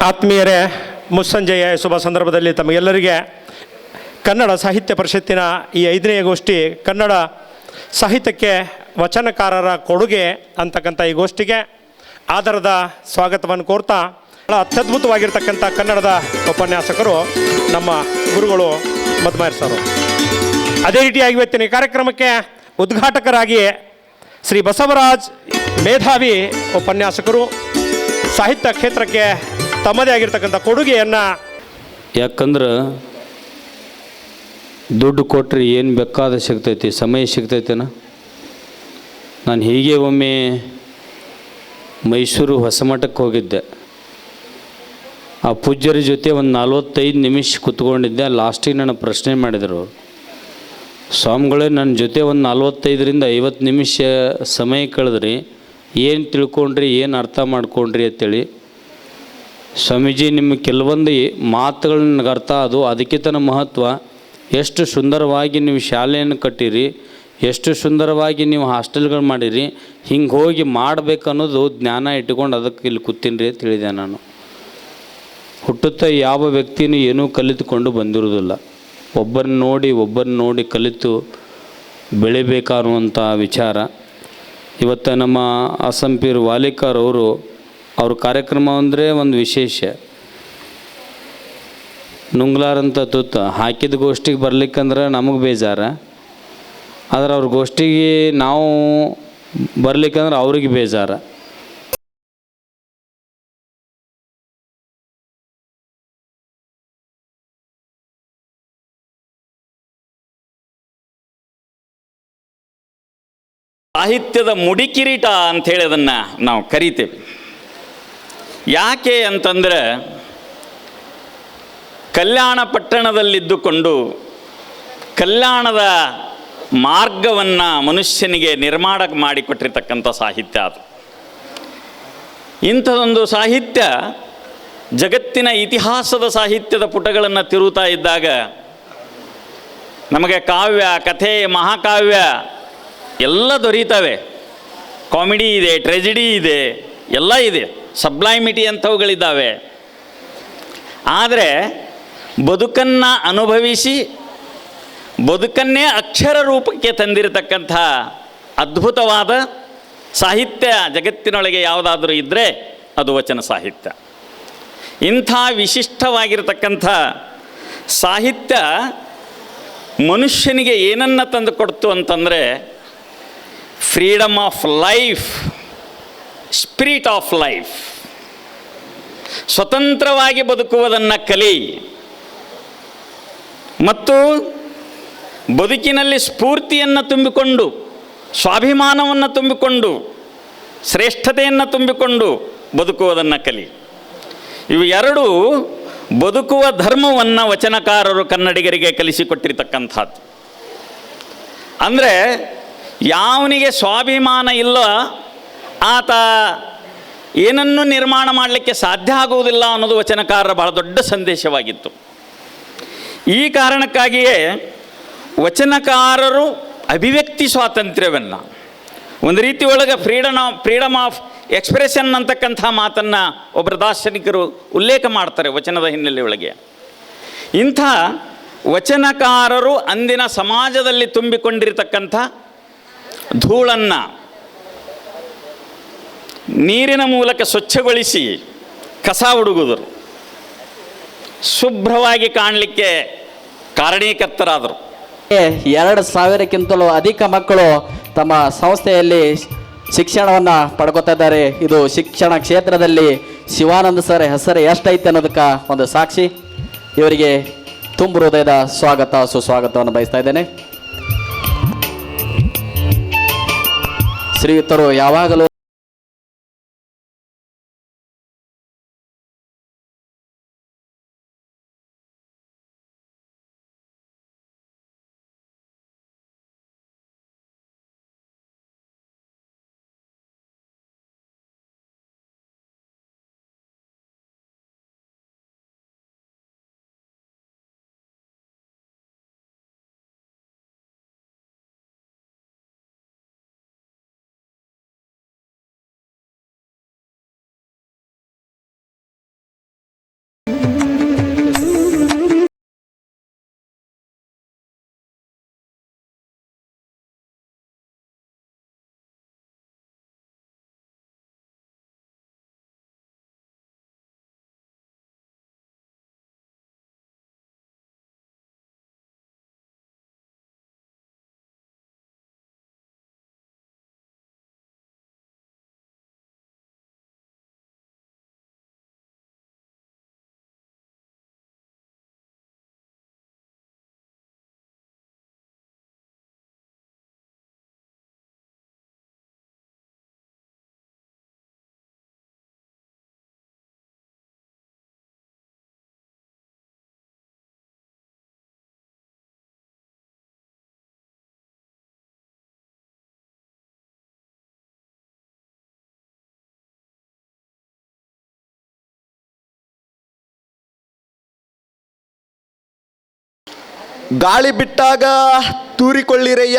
ಆತ್ಮೀಯರೇ, ಮುಸ್ಸಂಜೆಯ ಶುಭ ಸಂದರ್ಭದಲ್ಲಿ ತಮಗೆಲ್ಲರಿಗೆ ಕನ್ನಡ ಸಾಹಿತ್ಯ ಪರಿಷತ್ತಿನ ಈ 5ನೇ ಗೋಷ್ಠಿ ಕನ್ನಡ ಸಾಹಿತ್ಯಕ್ಕೆ ವಚನಕಾರರ ಕೊಡುಗೆ ಅಂತಕ್ಕಂಥ ಈ ಗೋಷ್ಠಿಗೆ ಆಧಾರದ ಸ್ವಾಗತವನ್ನು ಕೋರ್ತಾ, ಅತ್ಯದ್ಭುತವಾಗಿರ್ತಕ್ಕಂಥ ಕನ್ನಡದ ಉಪನ್ಯಾಸಕರು ನಮ್ಮ ಗುರುಗಳು ಮಧುಮಾಯರ್ ಸರ್. ಅದೇ ರೀತಿಯಾಗಿ ಇವತ್ತಿನ ಕಾರ್ಯಕ್ರಮಕ್ಕೆ ಉದ್ಘಾಟಕರಾಗಿ ಶ್ರೀ ಬಸವರಾಜ್ ಮೇಧಾವಿ ಉಪನ್ಯಾಸಕರು ಸಾಹಿತ್ಯ ಕ್ಷೇತ್ರಕ್ಕೆ ತಮ್ಮದೇ ಆಗಿರ್ತಕ್ಕಂಥ ಕೊಡುಗೆಯನ್ನು. ಯಾಕಂದ್ರೆ ದುಡ್ಡು ಕೊಟ್ಟರೆ ಏನು ಬೇಕಾದ ಸಿಗ್ತೈತಿ, ಸಮಯ ಸಿಗ್ತೈತೆನ. ನಾನು ಹೀಗೆ ಒಮ್ಮೆ ಮೈಸೂರು ಹೊಸಮಠಕ್ಕೆ ಹೋಗಿದ್ದೆ. ಆ ಪೂಜ್ಯರ ಜೊತೆ ಒಂದು 45 ನಿಮಿಷ ಕೂತ್ಕೊಂಡಿದ್ದೆ. ಲಾಸ್ಟಿಗೆ ನನ್ನ ಪ್ರಶ್ನೆ ಮಾಡಿದರು, ಸ್ವಾಮಿಗಳೇ ನನ್ನ ಜೊತೆ ಒಂದು 45ರಿಂದ 50 ನಿಮಿಷ ಸಮಯ ಕಳೆದ್ರಿ, ಏನು ತಿಳ್ಕೊಂಡ್ರಿ, ಏನು ಅರ್ಥ ಮಾಡ್ಕೊಂಡ್ರಿ ಅಂತೇಳಿ. ಸ್ವಾಮೀಜಿ, ನಿಮ್ಮ ಕೆಲವೊಂದು ಮಾತುಗಳು ನನಗೆ ಅರ್ಥ ಅದು, ಅದಕ್ಕಿಂತ ಮಹತ್ವ ಎಷ್ಟು ಸುಂದರವಾಗಿ ನೀವು ಶಾಲೆಯನ್ನು ಕಟ್ಟಿರಿ, ಎಷ್ಟು ಸುಂದರವಾಗಿ ನೀವು ಹಾಸ್ಟೆಲ್ಗಳು ಮಾಡಿರಿ, ಹಿಂಗೆ ಹೋಗಿ ಮಾಡಬೇಕನ್ನೋದು ಜ್ಞಾನ ಇಟ್ಕೊಂಡು ಅದಕ್ಕೆ ಇಲ್ಲಿ ಕೂತೀನ್ರಿ ಅಂತ ಹೇಳಿದೆ. ನಾನು ಹುಟ್ಟುತ್ತಾ ಯಾವ ವ್ಯಕ್ತಿನೂ ಏನೂ ಕಲಿತುಕೊಂಡು ಬಂದಿರೋದಿಲ್ಲ. ಒಬ್ಬರನ್ನ ನೋಡಿ ಕಲಿತು ಬೆಳಿಬೇಕನ್ನುವಂಥ ವಿಚಾರ. ಇವತ್ತು ನಮ್ಮ ಅಸಂಪೀರ್ ವಾಲಿಕಾರ್ ಅವ್ರ ಕಾರ್ಯಕ್ರಮ ಅಂದರೆ ಒಂದು ವಿಶೇಷ. ನುಂಗ್ಲಾರಂಥ ತುತ್ತ ಹಾಕಿದ ಗೋಷ್ಠಿಗೆ ಬರ್ಲಿಕ್ಕಂದ್ರೆ ನಮಗೆ ಬೇಜಾರ, ಆದರೆ ಅವ್ರ ಗೋಷ್ಠಿಗೆ ನಾವು ಬರ್ಲಿಕ್ಕಂದ್ರೆ ಅವ್ರಿಗೆ ಬೇಜಾರ. ಸಾಹಿತ್ಯದ ಮುಡಿಕಿರೀಟ ಅಂಥೇಳಿ ಅದನ್ನು ನಾವು ಕರಿತೇವೆ. ಯಾಕೆ ಅಂತಂದರೆ, ಕಲ್ಯಾಣ ಪಟ್ಟಣದಲ್ಲಿದ್ದುಕೊಂಡು ಕಲ್ಯಾಣದ ಮಾರ್ಗವನ್ನು ಮನುಷ್ಯನಿಗೆ ನಿರ್ಮಾಣ ಮಾಡಿಕೊಟ್ಟಿರ್ತಕ್ಕಂಥ ಸಾಹಿತ್ಯ ಅದು. ಇಂಥದೊಂದು ಸಾಹಿತ್ಯ ಜಗತ್ತಿನ ಇತಿಹಾಸದ ಸಾಹಿತ್ಯದ ಪುಟಗಳನ್ನು ತಿರುತ್ತಾ ಇದ್ದಾಗ ನಮಗೆ ಕಾವ್ಯ, ಕಥೆ, ಮಹಾಕಾವ್ಯ ಎಲ್ಲ ದೊರೀತವೆ. ಕಾಮಿಡಿ ಇದೆ, ಟ್ರೆಜಿಡಿ ಇದೆ, ಎಲ್ಲ ಇದೆ, ಸಬ್ಲೈಮಿಟಿ ಅಂಥವುಗಳಿದ್ದಾವೆ. ಆದರೆ ಬದುಕನ್ನು ಅನುಭವಿಸಿ ಬದುಕನ್ನೇ ಅಕ್ಷರ ರೂಪಕ್ಕೆ ತಂದಿರತಕ್ಕಂಥ ಅದ್ಭುತವಾದ ಸಾಹಿತ್ಯ ಜಗತ್ತಿನೊಳಗೆ ಯಾವುದಾದ್ರೂ ಇದ್ದರೆ ಅದು ವಚನ ಸಾಹಿತ್ಯ. ಇಂಥ ವಿಶಿಷ್ಟವಾಗಿರತಕ್ಕಂಥ ಸಾಹಿತ್ಯ ಮನುಷ್ಯನಿಗೆ ಏನನ್ನು ತಂದು ಕೊಡ್ತು ಅಂತಂದರೆ, freedom of life, spirit of life, ಸ್ವತಂತ್ರವಾಗಿ ಬದುಕುವುದನ್ನು ಕಲಿ ಮತ್ತು ಬದುಕಿನಲ್ಲಿ ಸ್ಫೂರ್ತಿಯನ್ನು ತುಂಬಿಕೊಂಡು, ಸ್ವಾಭಿಮಾನವನ್ನು ತುಂಬಿಕೊಂಡು, ಶ್ರೇಷ್ಠತೆಯನ್ನು ತುಂಬಿಕೊಂಡು ಬದುಕುವುದನ್ನು ಕಲಿ. ಇವು ಎರಡೂ ಬದುಕುವ ಧರ್ಮವನ್ನು ವಚನಕಾರರು ಕನ್ನಡಿಗರಿಗೆ ಕಲಿಸಿಕೊಟ್ಟಿರ್ತಕ್ಕಂಥದ್ದು. ಅಂದರೆ ಯಾವನಿಗೆ ಸ್ವಾಭಿಮಾನ ಇಲ್ಲ ಆತ ಏನನ್ನೂ ನಿರ್ಮಾಣ ಮಾಡಲಿಕ್ಕೆ ಸಾಧ್ಯ ಆಗುವುದಿಲ್ಲ ಅನ್ನೋದು ವಚನಕಾರರ ಬಹಳ ದೊಡ್ಡ ಸಂದೇಶವಾಗಿತ್ತು. ಈ ಕಾರಣಕ್ಕಾಗಿಯೇ ವಚನಕಾರರು ಅಭಿವ್ಯಕ್ತಿ ಸ್ವಾತಂತ್ರ್ಯವನ್ನು ಒಂದು ರೀತಿ ಒಳಗೆ ಫ್ರೀಡಮ್ ಆಫ್ ಎಕ್ಸ್ಪ್ರೆಷನ್ ಅಂತಕ್ಕಂಥ ಮಾತನ್ನು ಒಬ್ಬರು ದಾರ್ಶನಿಕರು ಉಲ್ಲೇಖ ಮಾಡ್ತಾರೆ ವಚನದ ಹಿನ್ನೆಲೆ ಒಳಗೆ. ಇಂಥ ವಚನಕಾರರು ಅಂದಿನ ಸಮಾಜದಲ್ಲಿ ತುಂಬಿಕೊಂಡಿರತಕ್ಕಂಥ ಧೂಳನ್ನು ನೀರಿನ ಮೂಲಕ ಸ್ವಚ್ಛಗೊಳಿಸಿ ಕಸ ಹುಡುಗುದರು, ಶುಭ್ರವಾಗಿ ಕಾಣಲಿಕ್ಕೆ ಕಾರಣೀಕರ್ತರಾದರು. 2,000ಕ್ಕಿಂತಲೂ ಅಧಿಕ ಮಕ್ಕಳು ತಮ್ಮ ಸಂಸ್ಥೆಯಲ್ಲಿ ಶಿಕ್ಷಣವನ್ನು ಪಡ್ಕೋತಾ ಇದ್ದಾರೆ. ಇದು ಶಿಕ್ಷಣ ಕ್ಷೇತ್ರದಲ್ಲಿ ಶಿವಾನಂದ ಸರ್ ಹೆಸರು ಎಷ್ಟೈತೆ ಅನ್ನೋದಕ್ಕೆ ಒಂದು ಸಾಕ್ಷಿ. ಇವರಿಗೆ ತುಂಬ ಹೃದಯದ ಸ್ವಾಗತ, ಸುಸ್ವಾಗತವನ್ನು ಬಯಸ್ತಾ ಇದ್ದೇನೆ. ಶ್ರೀಯುತರು ಯಾವಾಗಲೂ ಗಾಳಿ ಬಿಟ್ಟಾಗ ತೂರಿಕೊಳ್ಳಿರಯ್ಯ,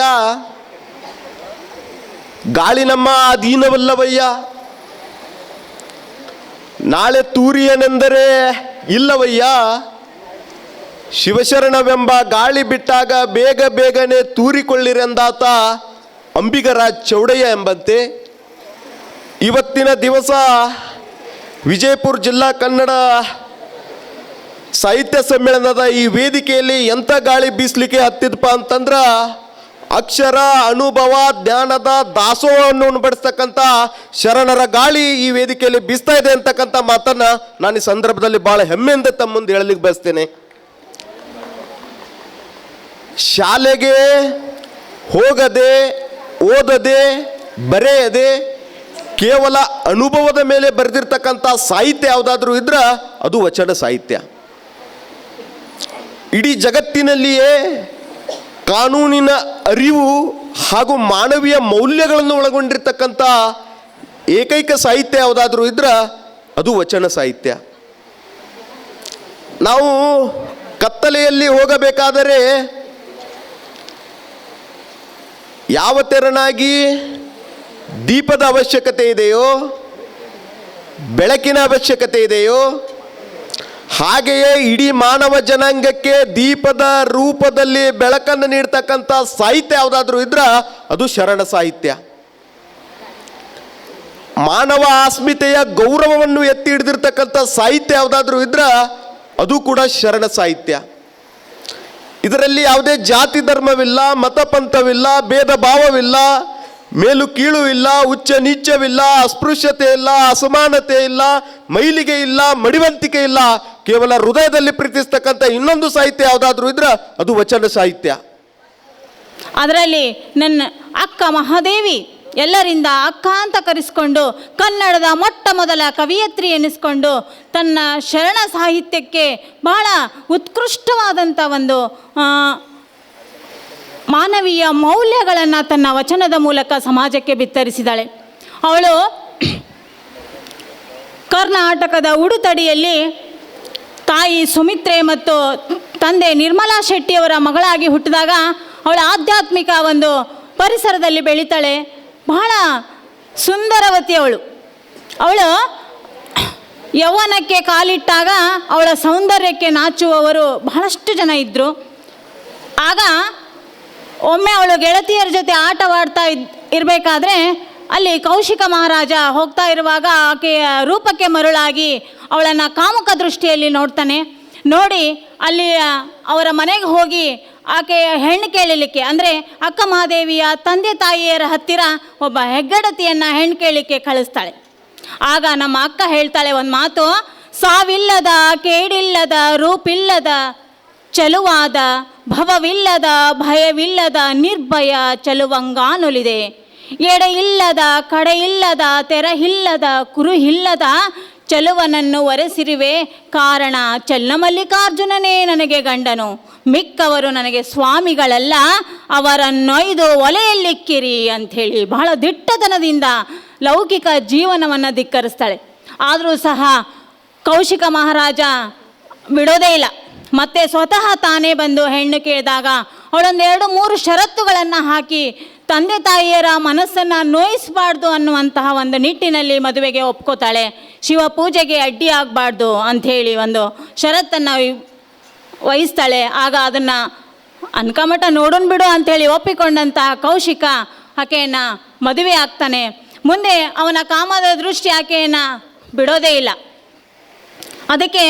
ಗಾಳಿ ನಮ್ಮ ಅಧೀನವಲ್ಲವಯ್ಯ. ನಾಳೆ ತೂರಿಯನೆಂದರೆ ಇಲ್ಲವಯ್ಯ, ಶಿವಶರಣವೆಂಬ ಗಾಳಿ ಬಿಟ್ಟಾಗ ಬೇಗ ಬೇಗನೆ ತೂರಿಕೊಳ್ಳಿರೆಂದಾತ ಅಂಬಿಗರಾಜ್ ಚೌಡಯ್ಯ ಎಂಬಂತೆ ಇವತ್ತಿನ ದಿವಸ ವಿಜಯಪುರ ಜಿಲ್ಲಾ ಕನ್ನಡ ಸಾಹಿತ್ಯ ಸಮ್ಮೇಳನದ ಈ ವೇದಿಕೆಯಲ್ಲಿ ಎಂಥ ಗಾಳಿ ಬೀಸಲಿಕ್ಕೆ ಹತ್ತಿದಪ್ಪ ಅಂತಂದ್ರೆ ಅಕ್ಷರ, ಅನುಭವ, ಜ್ಞಾನದ ದಾಸೋಹವನ್ನು ಉಣಬಡಿಸ್ತಕ್ಕಂಥ ಶರಣರ ಗಾಳಿ ಈ ವೇದಿಕೆಯಲ್ಲಿ ಬೀಸ್ತಾ ಇದೆ ಅಂತಕ್ಕಂಥ ಮಾತನ್ನು ನಾನು ಈ ಸಂದರ್ಭದಲ್ಲಿ ಭಾಳ ಹೆಮ್ಮೆಯಿಂದ ತಮ್ಮ ಮುಂದೆ ಹೇಳಲಿಕ್ಕೆ ಬಯಸ್ತೇನೆ. ಶಾಲೆಗೆ ಹೋಗದೆ, ಓದದೆ, ಬರೆಯದೆ ಕೇವಲ ಅನುಭವದ ಮೇಲೆ ಬರೆದಿರ್ತಕ್ಕಂಥ ಸಾಹಿತ್ಯ ಯಾವುದಾದ್ರೂ ಇದ್ರೆ ಅದು ವಚನ ಸಾಹಿತ್ಯ. ಇಡೀ ಜಗತ್ತಿನಲ್ಲಿಯೇ ಕಾನೂನಿನ ಅರಿವು ಹಾಗೂ ಮಾನವೀಯ ಮೌಲ್ಯಗಳನ್ನು ಒಳಗೊಂಡಿರ್ತಕ್ಕಂಥ ಏಕೈಕ ಸಾಹಿತ್ಯ ಯಾವುದಾದ್ರೂ ಇದ್ರೆ ಅದು ವಚನ ಸಾಹಿತ್ಯ. ನಾವು ಕತ್ತಲೆಯಲ್ಲಿ ಹೋಗಬೇಕಾದರೆ ಯಾವ ತೆರನಾಗಿ ದೀಪದ ಅವಶ್ಯಕತೆ ಇದೆಯೋ, ಬೆಳಕಿನ ಅವಶ್ಯಕತೆ ಇದೆಯೋ, ಹಾಗೆಯೇ ಇಡೀ ಮಾನವ ಜನಾಂಗಕ್ಕೆ ದೀಪದ ರೂಪದಲ್ಲಿ ಬೆಳಕನ್ನು ನೀಡ್ತಕ್ಕಂಥ ಸಾಹಿತ್ಯ ಯಾವುದಾದ್ರೂ ಇದ್ರೆ ಅದು ಶರಣ ಸಾಹಿತ್ಯ. ಮಾನವ ಅಸ್ಮಿತೆಯ ಗೌರವವನ್ನು ಎತ್ತಿ ಹಿಡಿದಿರ್ತಕ್ಕಂಥ ಸಾಹಿತ್ಯ ಯಾವುದಾದ್ರೂ ಇದ್ರೆ ಅದು ಕೂಡ ಶರಣ ಸಾಹಿತ್ಯ. ಇದರಲ್ಲಿ ಯಾವುದೇ ಜಾತಿ ಧರ್ಮವಿಲ್ಲ, ಮತಪಂಥವಿಲ್ಲ, ಭೇದ ಭಾವವಿಲ್ಲ, ಮೇಲು ಕೀಳು ಇಲ್ಲ, ಉಚ್ಚ ನೀಚವಿಲ್ಲ, ಅಸ್ಪೃಶ್ಯತೆ ಇಲ್ಲ, ಅಸಮಾನತೆ ಇಲ್ಲ, ಮೈಲಿಗೆ ಇಲ್ಲ, ಮಡಿವಂತಿಕೆ ಇಲ್ಲ. ಕೇವಲ ಹೃದಯದಲ್ಲಿ ಪ್ರೀತಿಸ್ತಕ್ಕಂಥ ಇನ್ನೊಂದು ಸಾಹಿತ್ಯ ಯಾವುದಾದ್ರೂ ಇದ್ರೆ ಅದು ವಚನ ಸಾಹಿತ್ಯ. ಅದರಲ್ಲಿ ನನ್ನ ಅಕ್ಕ ಮಹಾದೇವಿ ಎಲ್ಲರಿಂದ ಅಕ್ಕ ಅಂತ ಕರೆಸ್ಕೊಂಡು ಕನ್ನಡದ ಮೊಟ್ಟ ಮೊದಲ ಕವಿಯತ್ರಿ ಎನಿಸ್ಕೊಂಡು ತನ್ನ ಶರಣ ಸಾಹಿತ್ಯಕ್ಕೆ ಬಹಳ ಉತ್ಕೃಷ್ಟವಾದಂಥ ಒಂದು ಮಾನವೀಯ ಮೌಲ್ಯಗಳನ್ನು ತನ್ನ ವಚನದ ಮೂಲಕ ಸಮಾಜಕ್ಕೆ ಬಿತ್ತರಿಸಿದಾಳೆ. ಅವಳು ಕರ್ನಾಟಕದ ಉಡುತಡಿಯಲ್ಲಿ ತಾಯಿ ಸುಮಿತ್ರೆ ಮತ್ತು ತಂದೆ ನಿರ್ಮಲಾ ಶೆಟ್ಟಿಯವರ ಮಗಳಾಗಿ ಹುಟ್ಟಿದಾಗ ಅವಳ ಆಧ್ಯಾತ್ಮಿಕ ಒಂದು ಪರಿಸರದಲ್ಲಿ ಬೆಳೀತಾಳೆ. ಬಹಳ ಸುಂದರವತಿ ಅವಳು ಯೌವನಕ್ಕೆ ಕಾಲಿಟ್ಟಾಗ ಅವಳ ಸೌಂದರ್ಯಕ್ಕೆ ನಾಚುವವರು ಬಹಳಷ್ಟು ಜನ ಇದ್ದರು. ಆಗ ಒಮ್ಮೆ ಅವಳು ಗೆಳತಿಯರ ಜೊತೆ ಆಟವಾಡ್ತಾ ಇರಬೇಕಾದ್ರೆ ಅಲ್ಲಿ ಕೌಶಿಕ ಮಹಾರಾಜ ಹೋಗ್ತಾ ಇರುವಾಗ ಆಕೆಯ ರೂಪಕ್ಕೆ ಮರುಳಾಗಿ ಅವಳನ್ನು ಕಾಮುಕ ದೃಷ್ಟಿಯಲ್ಲಿ ನೋಡ್ತಾನೆ. ನೋಡಿ ಅಲ್ಲಿ ಅವರ ಮನೆಗೆ ಹೋಗಿ ಆಕೆಯ ಹೆಣ್ಣು ಕೇಳಲಿಕ್ಕೆ, ಅಂದರೆ ಅಕ್ಕ ಮಹಾದೇವಿಯ ತಂದೆ ತಾಯಿಯರ ಹತ್ತಿರ ಒಬ್ಬ ಹೆಗ್ಗಡತಿಯನ್ನು ಹೆಣ್ಣು ಕೇಳಲಿಕ್ಕೆ ಕಳಿಸ್ತಾಳೆ. ಆಗ ನಮ್ಮ ಅಕ್ಕ ಹೇಳ್ತಾಳೆ ಒಂದು ಮಾತು, ಸಾವಿಲ್ಲದ ಕೇಡಿಲ್ಲದ ರೂಪಿಲ್ಲದ ಚಲುವಾದ ಭವವಿಲ್ಲದ ಭಯವಿಲ್ಲದ ನಿರ್ಭಯ ಚಲುವಂಗಾನುಲಿದೆ, ಎಡೆಯಿಲ್ಲದ ಕಡೆಯಿಲ್ಲದ ತೆರಹಿಲ್ಲದ ಕುರುಹಿಲ್ಲದ ಚಲುವನನ್ನು ಒರೆಸಿರುವೆ, ಕಾರಣ ಚನ್ನಮಲ್ಲಿಕಾರ್ಜುನನೇ ನನಗೆ ಗಂಡನು, ಮಿಕ್ಕವರು ನನಗೆ ಸ್ವಾಮಿಗಳಲ್ಲ, ಅವರನ್ನೊಯ್ದು ಒಲೆಯಲ್ಲಿಕ್ಕಿರಿ ಅಂಥೇಳಿ ಬಹಳ ದಿಟ್ಟತನದಿಂದ ಲೌಕಿಕ ಜೀವನವನ್ನು ಧಿಕ್ಕರಿಸ್ತಾಳೆ. ಆದರೂ ಸಹ ಕೌಶಿಕ ಮಹಾರಾಜ ಬಿಡೋದೇ ಇಲ್ಲ. ಮತ್ತೆ ಸ್ವತಃ ತಾನೇ ಬಂದು ಹೆಣ್ಣು ಕೇಳಿದಾಗ ಅವಳೊಂದು 2-3 ಷರತ್ತುಗಳನ್ನು ಹಾಕಿ ತಂದೆ ತಾಯಿಯರ ಮನಸ್ಸನ್ನು ನೋಯಿಸಬಾರ್ದು ಅನ್ನುವಂತಹ ಒಂದು ನಿಟ್ಟಿನಲ್ಲಿ ಮದುವೆಗೆ ಒಪ್ಕೋತಾಳೆ. ಶಿವ ಪೂಜೆಗೆ ಅಡ್ಡಿ ಆಗಬಾರ್ದು ಅಂಥೇಳಿ ಒಂದು ಷರತ್ತನ್ನು ವಹಿಸ್ತಾಳೆ. ಆಗ ಅದನ್ನು ಅನ್ಕಮಟ ನೋಡೋಣ ಬಿಡು ಅಂಥೇಳಿ ಒಪ್ಪಿಕೊಂಡಂತಹ ಕೌಶಿಕ ಆಕೆಯನ್ನು ಮದುವೆ ಆಗ್ತಾನೆ. ಮುಂದೆ ಅವನ ಕಾಮದ ದೃಷ್ಟಿ ಆಕೆಯನ್ನು ಬಿಡೋದೇ ಇಲ್ಲ. ಅದಕ್ಕೆ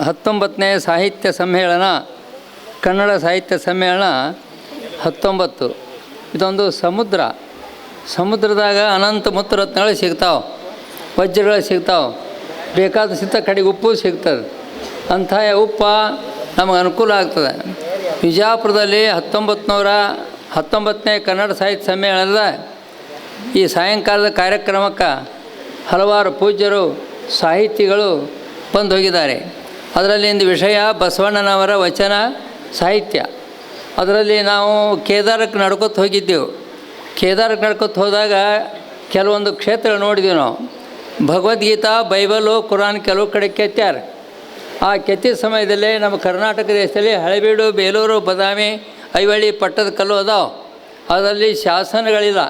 19ನೇ ಸಾಹಿತ್ಯ ಸಮ್ಮೇಳನ, ಕನ್ನಡ ಸಾಹಿತ್ಯ ಸಮ್ಮೇಳನ 19. ಇದೊಂದು ಸಮುದ್ರದಾಗ ಅನಂತ ಮುತ್ತುರತ್ನಗಳು ಸಿಗ್ತಾವೆ, ವಜ್ರಗಳು ಸಿಗ್ತಾವೆ, ಬೇಕಾದ ಸಿತ್ತ ಕಡೆಗೆ ಉಪ್ಪು ಸಿಗ್ತದೆ. ಅಂಥ ಉಪ್ಪ ನಮಗೆ ಅನುಕೂಲ ಆಗ್ತದೆ. ವಿಜಯಪುರದಲ್ಲಿ 1919ನೇ ಕನ್ನಡ ಸಾಹಿತ್ಯ ಸಮ್ಮೇಳನದ ಈ ಸಾಯಂಕಾಲದ ಕಾರ್ಯಕ್ರಮಕ್ಕೆ ಹಲವಾರು ಪೂಜ್ಯರು, ಸಾಹಿತಿಗಳು ಬಂದು ಹೋಗಿದ್ದಾರೆ. ಅದರಲ್ಲಿ ಒಂದು ವಿಷಯ ಬಸವಣ್ಣನವರ ವಚನ ಸಾಹಿತ್ಯ. ಅದರಲ್ಲಿ ನಾವು ಕೇದಾರಕ್ಕೆ ನಡ್ಕೊತ ಹೋಗಿದ್ದೆವು. ಕೇದಾರಕ್ಕೆ ನಡ್ಕೊತ ಹೋದಾಗ ಕೆಲವೊಂದು ಕ್ಷೇತ್ರ ನೋಡಿದ್ವಿ ನಾವು. ಭಗವದ್ಗೀತಾ, ಬೈಬಲು, ಕುರಾನ್ ಕೆಲವು ಕಡೆ ಕೆತ್ತಾರೆ. ಆ ಕೆತ್ತಿದ ಸಮಯದಲ್ಲಿ ನಮ್ಮ ಕರ್ನಾಟಕ ದೇಶದಲ್ಲಿ ಹಳೆಬೀಡು, ಬೇಲೂರು, ಬದಾಮಿ, ಐವಳ್ಳಿ, ಪಟ್ಟದಕಲ್ಲು ಅದಾವೆ. ಅದರಲ್ಲಿ ಶಾಸನಗಳಿಲ್ಲ,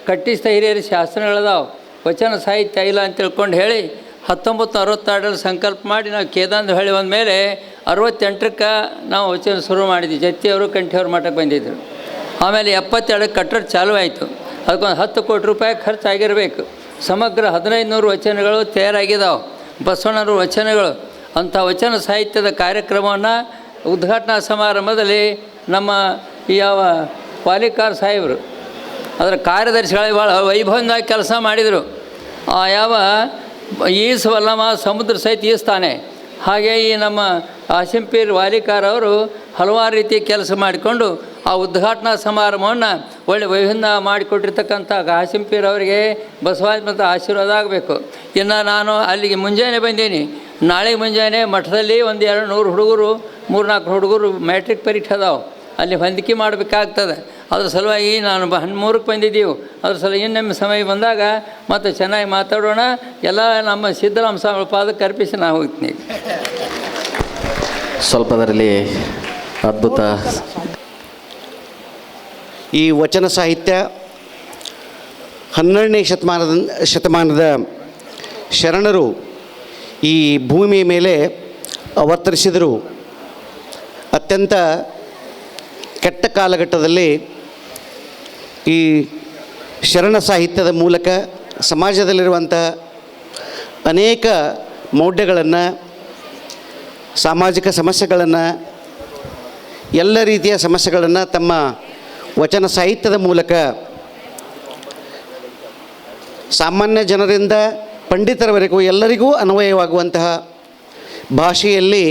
ಕಟ್ಟಿಸಿದ ಹಿರಿಯರ ಶಾಸನಗಳದಾವೆ, ವಚನ ಸಾಹಿತ್ಯ ಇಲ್ಲ ಅಂತ ತಿಳ್ಕೊಂಡು ಹೇಳಿ 1962ರಲ್ಲಿ ಸಂಕಲ್ಪ ಮಾಡಿ ನಾವು ಕೇದಾಂದ್ರ ಹಳ್ಳಿ ಬಂದ ಮೇಲೆ 68ಕ್ಕೆ ನಾವು ವಚನ ಶುರು ಮಾಡಿದ್ವಿ. ಜತ್ತಿಯವರು, ಕಂಠಿಯವರು ಮಠಕ್ಕೆ ಬಂದಿದ್ದರು. ಆಮೇಲೆ 72ಕ್ಕೆ ಕಟ್ಟಡ ಚಾಲೂ ಆಯಿತು. ಅದಕ್ಕೊಂದು 10 ಕೋಟಿ ರೂಪಾಯಿ ಖರ್ಚಾಗಿರಬೇಕು. ಸಮಗ್ರ 1500 ವಚನಗಳು ತಯಾರಾಗಿದ್ದಾವೆ, ಬಸವಣ್ಣನವ್ರ ವಚನಗಳು. ಅಂಥ ವಚನ ಸಾಹಿತ್ಯದ ಕಾರ್ಯಕ್ರಮವನ್ನು ಉದ್ಘಾಟನಾ ಸಮಾರಂಭದಲ್ಲಿ ನಮ್ಮ ಯಾವ ಪಾಲಿಕಾರ್ ಸಾಹೇಬರು ಅದರ ಕಾರ್ಯದರ್ಶಿಗಳಿಗೆ ಭಾಳ ವೈಭವವಾಗಿ ಕೆಲಸ ಮಾಡಿದರು. ಯಾವ ಈಸವಲ್ಲಮ ಸಮುದ್ರ ಸಹಿತ ಈಸ್ತಾನೆ. ಹಾಗೆ ಈ ನಮ್ಮ ಆಸಿಂಪೀರ್ ವಾಲಿಕಾರ್ ಅವರು ಹಲವಾರು ರೀತಿ ಕೆಲಸ ಮಾಡಿಕೊಂಡು ಆ ಉದ್ಘಾಟನಾ ಸಮಾರಂಭವನ್ನು ಒಳ್ಳೆ ವೈವಿಧ್ಯ ಮಾಡಿಕೊಟ್ಟಿರ್ತಕ್ಕಂಥ ಆಸಿಂಪೀರ್ ಅವರಿಗೆ ಬಸವರಾಜ ಮತ್ತು ಆಶೀರ್ವಾದ ಆಗಬೇಕು. ಇನ್ನು ನಾನು ಅಲ್ಲಿಗೆ ಮುಂಜಾನೆ ಬಂದೀನಿ. ನಾಳೆಗೆ ಮುಂಜಾನೆ ಮಠದಲ್ಲಿ ಒಂದು 200 ಹುಡುಗರು, 3-4 ಹುಡುಗರು ಮ್ಯಾಟ್ರಿಕ್ ಪರೀಕ್ಷೆ ಅದಾವೆ, ಅಲ್ಲಿ ಹೊಂದಿಕೆ ಮಾಡಬೇಕಾಗ್ತದೆ. ಅದ್ರ ಸಲುವಾಗಿ ನಾನು 13ಕ್ಕೆ ಬಂದಿದ್ದೀವಿ. ಅದ್ರ ಸಲ ಇನ್ನೊಮ್ಮೆ ಸಮಯ ಬಂದಾಗ ಮತ್ತು ಚೆನ್ನಾಗಿ ಮಾತಾಡೋಣ. ಎಲ್ಲ ನಮ್ಮ ಸಿದ್ದರಾಮ ಸ್ವಾಮಿ ಪಾದಕ್ಕೆ ಅರ್ಪಿಸಿ ನಾವು ಹೋಗ್ತೀನಿ. ಸ್ವಲ್ಪದರಲ್ಲಿ ಅದ್ಭುತ. ಈ ವಚನ ಸಾಹಿತ್ಯ 12ನೇ ಶತಮಾನದ ಶರಣರು ಈ ಭೂಮಿಯ ಮೇಲೆ ಅವತರಿಸಿದರು. ಅತ್ಯಂತ ಕೆಟ್ಟ ಕಾಲಘಟ್ಟದಲ್ಲಿ ಈ ಶರಣ ಸಾಹಿತ್ಯದ ಮೂಲಕ ಸಮಾಜದಲ್ಲಿರುವಂಥ ಅನೇಕ ಮೌಢ್ಯಗಳನ್ನು, ಸಾಮಾಜಿಕ ಸಮಸ್ಯೆಗಳನ್ನು, ಎಲ್ಲ ರೀತಿಯ ಸಮಸ್ಯೆಗಳನ್ನು ತಮ್ಮ ವಚನ ಸಾಹಿತ್ಯದ ಮೂಲಕ ಸಾಮಾನ್ಯ ಜನರಿಂದ ಪಂಡಿತರವರೆಗೂ ಎಲ್ಲರಿಗೂ ಅನ್ವಯವಾಗುವಂತಹ ಭಾಷೆಯಲ್ಲಿ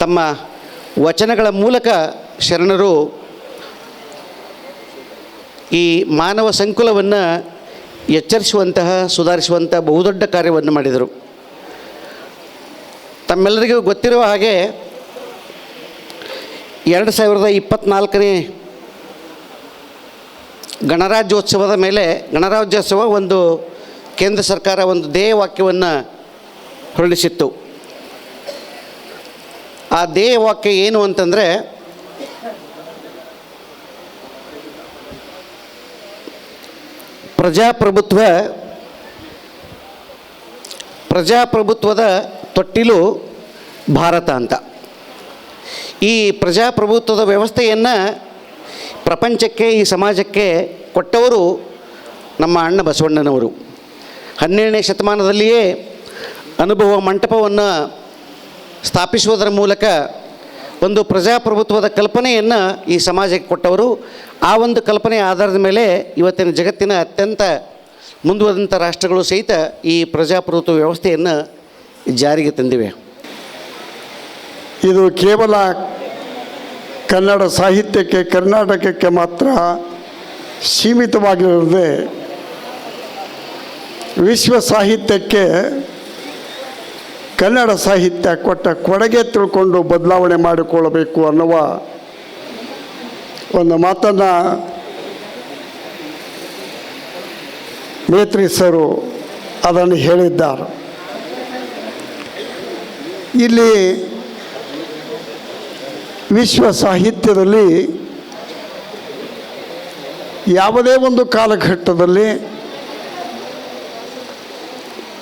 ತಮ್ಮ ವಚನಗಳ ಮೂಲಕ ಶರಣರು ಈ ಮಾನವ ಸಂಕುಲವನ್ನು ಎಚ್ಚರಿಸುವಂತಹ, ಸುಧಾರಿಸುವಂಥ ಬಹುದೊಡ್ಡ ಕಾರ್ಯವನ್ನು ಮಾಡಿದರು. ತಮ್ಮೆಲ್ಲರಿಗೂ ಗೊತ್ತಿರುವ ಹಾಗೆ 2024ನೇ ಗಣರಾಜ್ಯೋತ್ಸವದ ಮೇಲೆ, ಗಣರಾಜ್ಯೋತ್ಸವ ಒಂದು ಕೇಂದ್ರ ಸರ್ಕಾರ ಒಂದು ಧ್ಯೇಯವಾಕ್ಯವನ್ನು ಹೊರಡಿಸಿತ್ತು. ಆ ಧ್ಯೇಯವಾಕ್ಯ ಏನು ಅಂತಂದರೆ, ಪ್ರಜಾಪ್ರಭುತ್ವದ ತೊಟ್ಟಿಲು ಭಾರತ ಅಂತ. ಈ ಪ್ರಜಾಪ್ರಭುತ್ವದ ವ್ಯವಸ್ಥೆಯನ್ನು ಪ್ರಪಂಚಕ್ಕೆ, ಈ ಸಮಾಜಕ್ಕೆ ಕೊಟ್ಟವರು ನಮ್ಮ ಅಣ್ಣ ಬಸವಣ್ಣನವರು. 12ನೇ ಶತಮಾನದಲ್ಲಿಯೇ ಅನುಭವ ಮಂಟಪವನ್ನು ಸ್ಥಾಪಿಸುವುದರ ಮೂಲಕ ಒಂದು ಪ್ರಜಾಪ್ರಭುತ್ವದ ಕಲ್ಪನೆಯನ್ನು ಈ ಸಮಾಜಕ್ಕೆ ಕೊಟ್ಟವರು. ಆ ಒಂದು ಕಲ್ಪನೆಯ ಆಧಾರದ ಮೇಲೆ ಇವತ್ತಿನ ಜಗತ್ತಿನ ಅತ್ಯಂತ ಮುಂದುವರೆದಂಥ ರಾಷ್ಟ್ರಗಳು ಸಹಿತ ಈ ಪ್ರಜಾಪ್ರಭುತ್ವ ವ್ಯವಸ್ಥೆಯನ್ನು ಜಾರಿಗೆ ತಂದಿವೆ. ಇದು ಕೇವಲ ಕನ್ನಡ ಸಾಹಿತ್ಯಕ್ಕೆ, ಕರ್ನಾಟಕಕ್ಕೆ ಮಾತ್ರ ಸೀಮಿತವಾಗಿರದೆ ವಿಶ್ವ ಸಾಹಿತ್ಯಕ್ಕೆ ಕನ್ನಡ ಸಾಹಿತ್ಯ ಕೊಟ್ಟ ಕೊಡುಗೆ ತಿಳ್ಕೊಂಡು ಬದಲಾವಣೆ ಮಾಡಿಕೊಳ್ಳಬೇಕು ಅನ್ನುವ ಒಂದು ಮಾತನ್ನು ಮೇತ್ರಿ ಸರು ಅದನ್ನು ಹೇಳಿದ್ದಾರೆ. ಇಲ್ಲಿ ವಿಶ್ವ ಸಾಹಿತ್ಯದಲ್ಲಿ ಯಾವುದೇ ಒಂದು ಕಾಲಘಟ್ಟದಲ್ಲಿ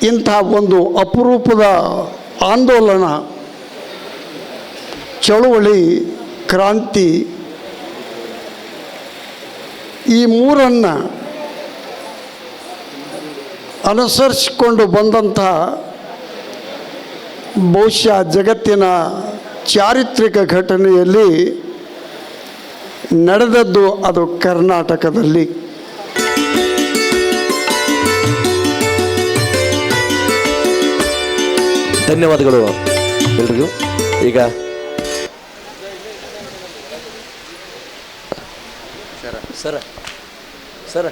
ಇಂಥ ಒಂದು ಅಪರೂಪದ ಆಂದೋಲನ, ಚಳುವಳಿ, ಕ್ರಾಂತಿ ಈ ಮೂರನ್ನು ಅನುಸರಿಸಿಕೊಂಡು ಬಂದಂಥ ಬಹುಶಃ ಜಗತ್ತಿನ ಚಾರಿತ್ರಿಕ ಘಟನೆಯಲ್ಲಿ ನಡೆದದ್ದು ಅದು ಕರ್ನಾಟಕದಲ್ಲಿ. ಧನ್ಯವಾದಗಳು ಎಲ್ರಿಗೂ. ಈಗ ಸರ